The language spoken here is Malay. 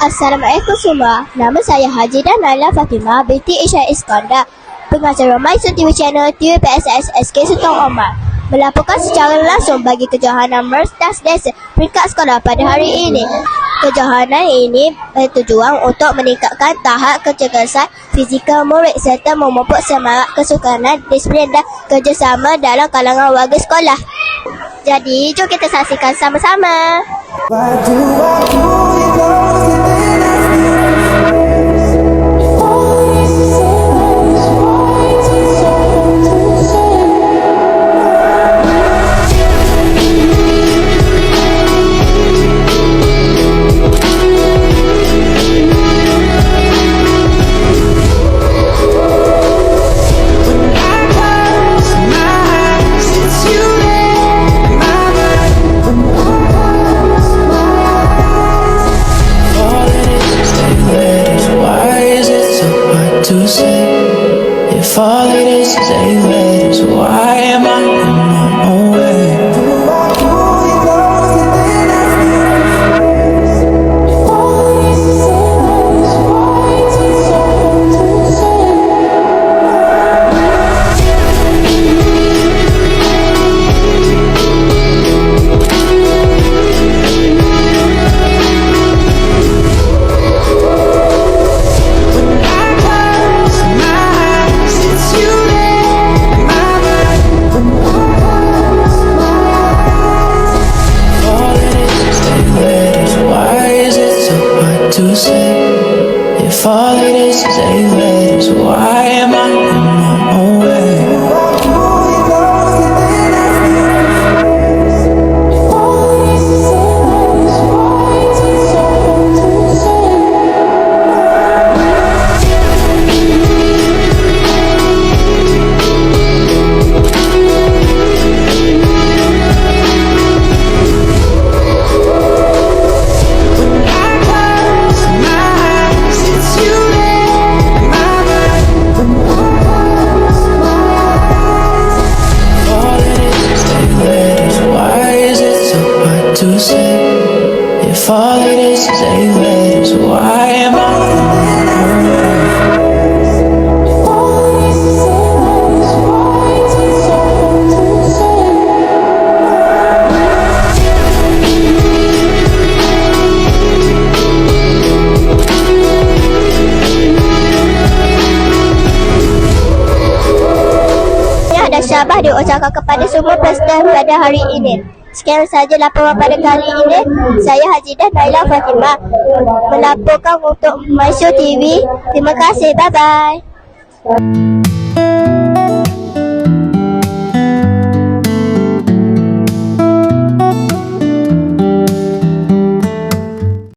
Assalamualaikum semua. Nama saya Hajidah Naila Fatimah binti Isya Iskandar, pengacara MySun TV Channel TV PSS SK Sutong Omar, melaporkan secara langsung bagi kejohanan Mertas Desa peringkat sekolah pada hari ini. Kejohanan ini bertujuan untuk meningkatkan tahap kecergasan fizikal murid serta memupuk semangat kesukanan, disiplin dan kerjasama dalam kalangan warga sekolah. Jadi, jom kita saksikan sama-sama. To say, if all it is eight letters, why am I in my own way? To say, if all it is eight letters, why am I in my own way? To say, if all it is eight letters, why am I in my own way? Dan syabas diucapkan kepada semua peserta pada hari ini. Sekian sahaja laporan pada kali ini. Saya Hajidah Naila Fatimah melaporkan untuk MySun TV. Terima kasih. Bye-bye.